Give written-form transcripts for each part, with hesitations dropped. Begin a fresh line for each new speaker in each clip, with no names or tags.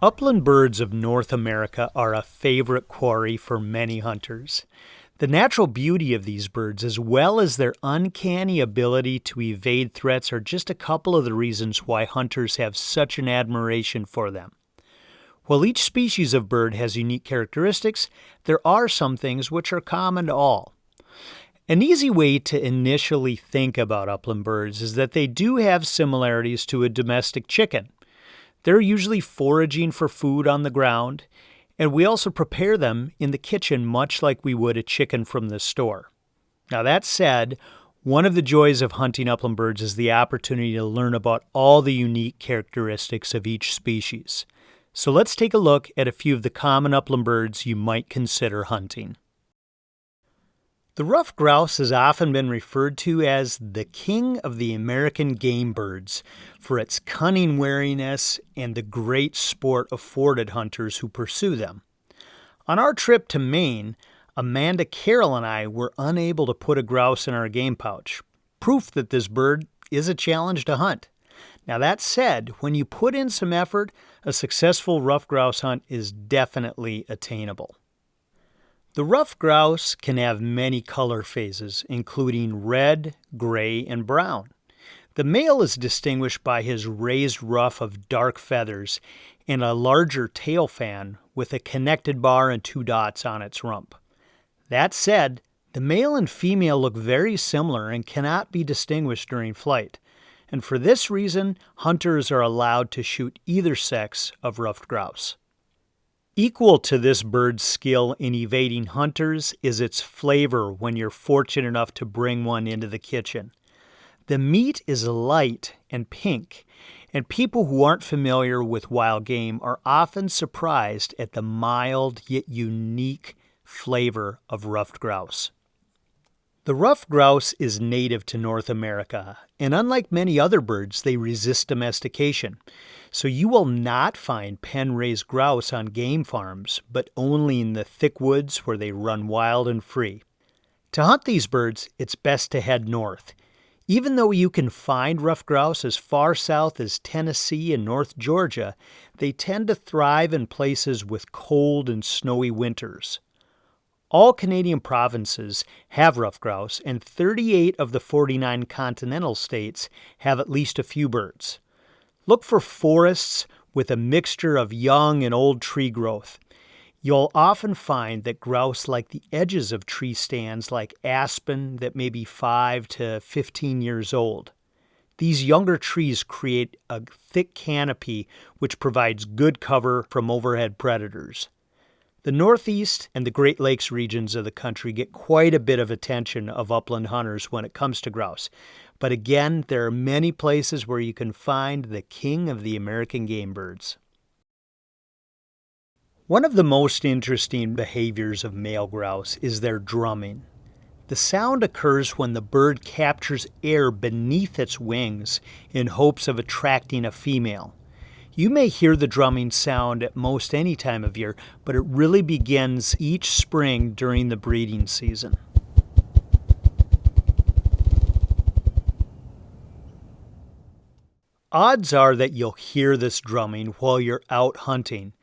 Upland birds of North America are a favorite quarry for many hunters. The natural beauty of these birds, as well as their uncanny ability to evade threats, are just a couple of the reasons why hunters have such an admiration for them. While each species of bird has unique characteristics, there are some things which are common to all. An easy way to initially think about upland birds is that they do have similarities to a domestic chicken. They're usually foraging for food on the ground, and we also prepare them in the kitchen much like we would a chicken from the store. Now that said, one of the joys of hunting upland birds is the opportunity to learn about all the unique characteristics of each species. So let's take a look at a few of the common upland birds you might consider hunting. The ruffed grouse has often been referred to as the king of the American game birds for its cunning wariness and the great sport afforded hunters who pursue them. On our trip to Maine, Amanda, Carol, and I were unable to put a grouse in our game pouch, proof that this bird is a challenge to hunt. Now that said, when you put in some effort, a successful ruffed grouse hunt is definitely attainable. The ruffed grouse can have many color phases, including red, gray, and brown. The male is distinguished by his raised ruff of dark feathers and a larger tail fan with a connected bar and two dots on its rump. That said, the male and female look very similar and cannot be distinguished during flight, and for this reason, hunters are allowed to shoot either sex of ruffed grouse. Equal to this bird's skill in evading hunters is its flavor when you're fortunate enough to bring one into the kitchen. The meat is light and pink, and people who aren't familiar with wild game are often surprised at the mild yet unique flavor of ruffed grouse. The ruffed grouse is native to North America, and unlike many other birds, they resist domestication. So you will not find pen-raised grouse on game farms, but only in the thick woods where they run wild and free. To hunt these birds, it's best to head north. Even though you can find ruffed grouse as far south as Tennessee and North Georgia, they tend to thrive in places with cold and snowy winters. All Canadian provinces have ruffed grouse, and 38 of the 49 continental states have at least a few birds. Look for forests with a mixture of young and old tree growth. You'll often find that grouse like the edges of tree stands like aspen that may be 5 to 15 years old. These younger trees create a thick canopy which provides good cover from overhead predators. The Northeast and the Great Lakes regions of the country get quite a bit of attention of upland hunters when it comes to grouse. But again, there are many places where you can find the king of the American game birds. One of the most interesting behaviors of male grouse is their drumming. The sound occurs when the bird captures air beneath its wings in hopes of attracting a female. You may hear the drumming sound at most any time of year, but it really begins each spring during the breeding season. Odds are that you'll hear this drumming while you're out hunting,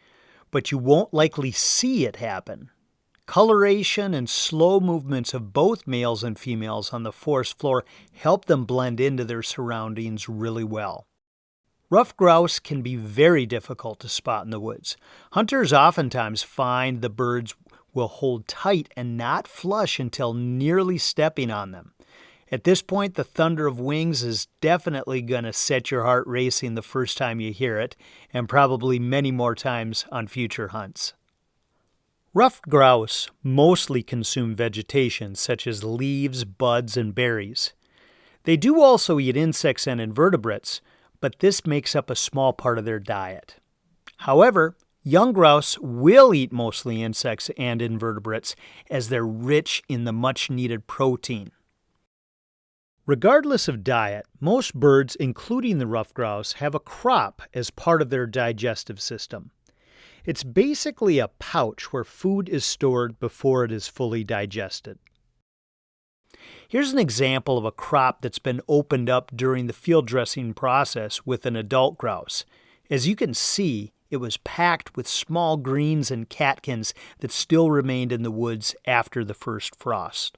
but you won't likely see it happen. Coloration and slow movements of both males and females on the forest floor help them blend into their surroundings really well. Ruffed grouse can be very difficult to spot in the woods. Hunters oftentimes find the birds will hold tight and not flush until nearly stepping on them. At this point, the thunder of wings is definitely going to set your heart racing the first time you hear it, and probably many more times on future hunts. Ruffed grouse mostly consume vegetation such as leaves, buds, and berries. They do also eat insects and invertebrates, but this makes up a small part of their diet. However, young grouse will eat mostly insects and invertebrates as they're rich in the much-needed protein. Regardless of diet, most birds, including the ruffed grouse, have a crop as part of their digestive system. It's basically a pouch where food is stored before it is fully digested. Here's an example of a crop that's been opened up during the field dressing process with an adult grouse. As you can see, It was packed with small greens and catkins that still remained in the woods after the first frost.